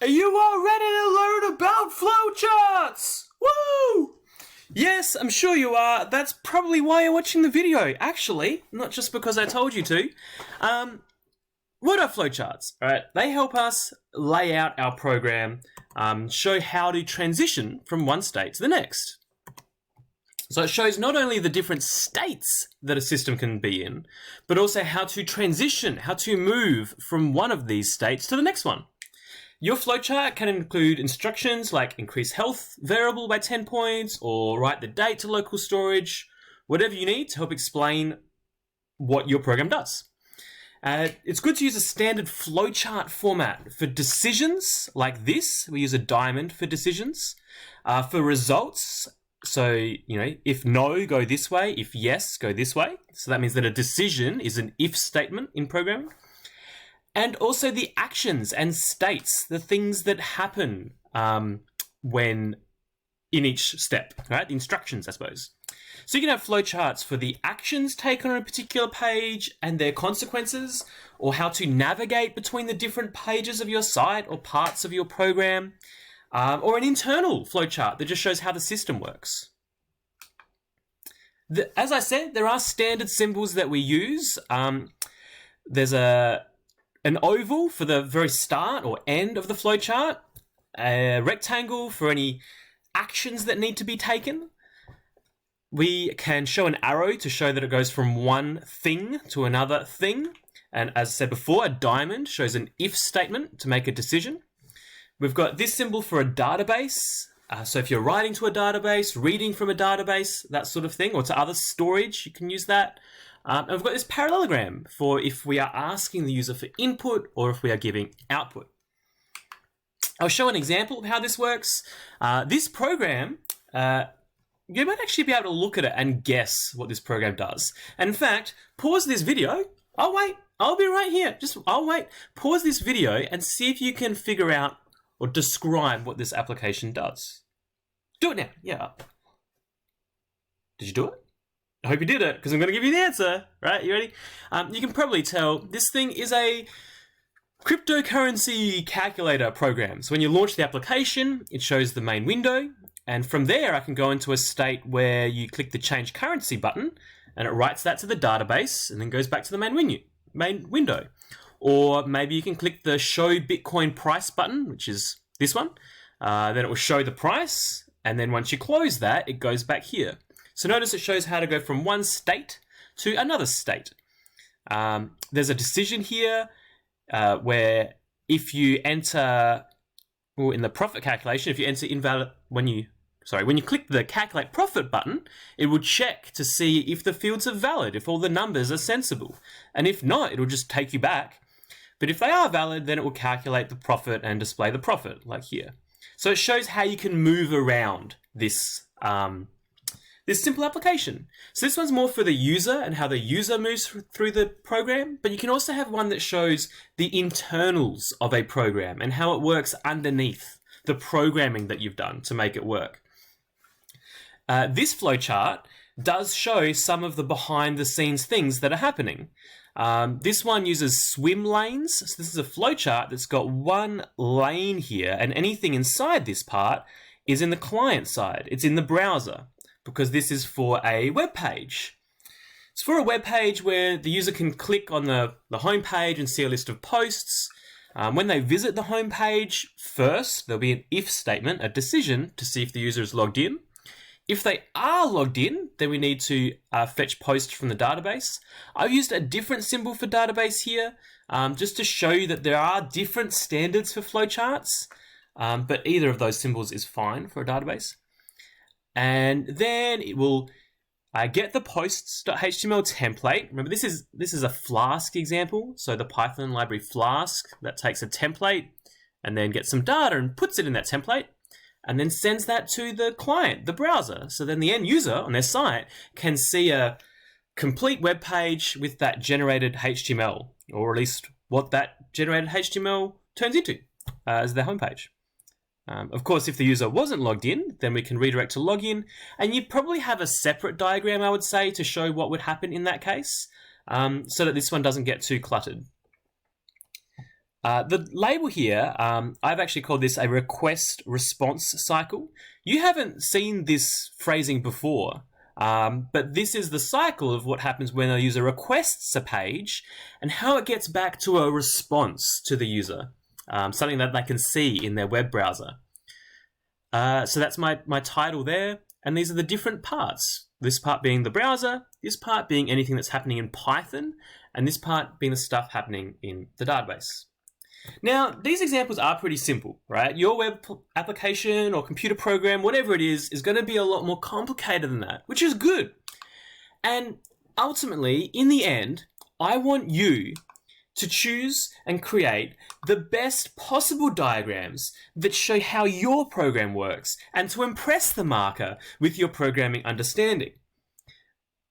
You are ready to learn about flowcharts! Woo! Yes, I'm sure you are. That's probably why you're watching the video. Actually, not just because I told you to. What are flowcharts? Alright, they help us lay out our program, show how to transition from one state to the next. So it shows not only the different states that a system can be in, but also how to transition, how to move from one of these states to the next one. Your flowchart can include instructions like increase health variable by 10 points or write the date to local storage, whatever you need to help explain what your program does. It's good to use a standard flowchart format for decisions like this. We use a diamond for decisions. For results, so, if no, go this way. If yes, go this way. So that means that a decision is an if statement in programming. And also the actions and states, the things that happen when in each step, right? The instructions, I suppose. So you can have flowcharts for the actions taken on a particular page and their consequences, or how to navigate between the different pages of your site or parts of your program. Or an internal flowchart that just shows how the system works. As I said, there are standard symbols that we use. There's an oval for the very start or end of the flowchart, a rectangle for any actions that need to be taken. We can show an arrow to show that it goes from one thing to another thing. And as I said before, a diamond shows an if statement to make a decision. We've got this symbol for a database. So if you're writing to a database, reading from a database, that sort of thing, or to other storage, you can use that. And we've got this parallelogram for if we are asking the user for input or if we are giving output. I'll show an example of how this works. This program, you might actually be able to look at it and guess what this program does. And in fact, pause this video. Oh wait, I'll be right here. I'll wait. Pause this video and see if you can figure out or describe what this application does. Do it now. Yeah. Did you do it? I hope you did it, because I'm going to give you the answer. Right? You ready? You can probably tell this thing is a cryptocurrency calculator program. So when you launch the application, it shows the main window. And from there, I can go into a state where you click the change currency button and it writes that to the database and then goes back to the main window. Or maybe you can click the show Bitcoin price button, which is this one. Then it will show the price. And then once you close that, it goes back here. So notice it shows how to go from one state to another state. There's a decision here where if you enter, or in the profit calculation, if you enter invalid, when you click the calculate profit button, it will check to see if the fields are valid, if all the numbers are sensible. And if not, it will just take you back. But if they are valid, then it will calculate the profit and display the profit, like here. So it shows how you can move around this, this simple application. So this one's more for the user and how the user moves through the program, but you can also have one that shows the internals of a program and how it works underneath the programming that you've done to make it work. This flowchart does show some of the behind the scenes things that are happening. This one uses swim lanes. So this is a flowchart that's got one lane here, and anything inside this part is in the client side. It's in the browser, because this is for a web page. It's for a web page where the user can click on the home page and see a list of posts. When they visit the home page, first there'll be an if statement, a decision to see if the user is logged in. If they are logged in, then we need to fetch posts from the database. I've used a different symbol for database here, just to show you that there are different standards for flowcharts, but either of those symbols is fine for a database. And then it will get the posts.html template. Remember, this is a Flask example, so the Python library Flask that takes a template and then gets some data and puts it in that template, and then sends that to the client, the browser. So then the end user on their site can see a complete web page with that generated HTML, or at least what that generated HTML turns into as their homepage. Of course, if the user wasn't logged in, then we can redirect to login, and you'd probably have a separate diagram, I would say, to show what would happen in that case, so that this one doesn't get too cluttered. The label here, I've actually called this a request response cycle. You haven't seen this phrasing before, but this is the cycle of what happens when a user requests a page and how it gets back to a response to the user, something that they can see in their web browser. So that's my title there, and these are the different parts. This part being the browser, this part being anything that's happening in Python, and this part being the stuff happening in the database. Now, these examples are pretty simple, right? Your web application or computer program, whatever it is going to be a lot more complicated than that, which is good. And ultimately, in the end, I want you to choose and create the best possible diagrams that show how your program works and to impress the marker with your programming understanding.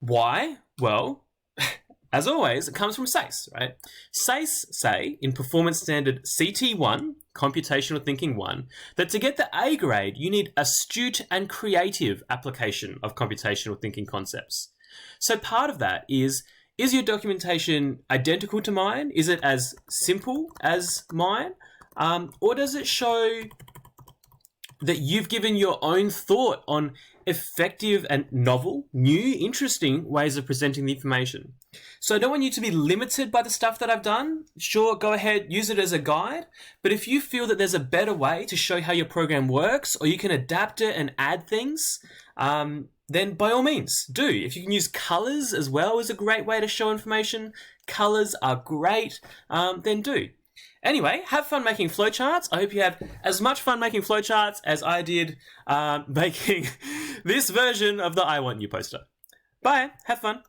Why? Well, as always, it comes from SACE, right? SACE say in Performance Standard CT1, Computational Thinking 1, that to get the A grade, you need astute and creative application of computational thinking concepts. So part of that is your documentation identical to mine? Is it as simple as mine? Or does it show that you've given your own thought on effective and novel, new, interesting ways of presenting the information? So I don't want you to be limited by the stuff that I've done. Sure, go ahead, use it as a guide. But if you feel that there's a better way to show how your program works, or you can adapt it and add things, then by all means, do. If you can use colors as well as a great way to show information, colors are great, then do. Anyway, have fun making flowcharts. I hope you have as much fun making flowcharts as I did making this version of the I Want You poster. Bye, have fun.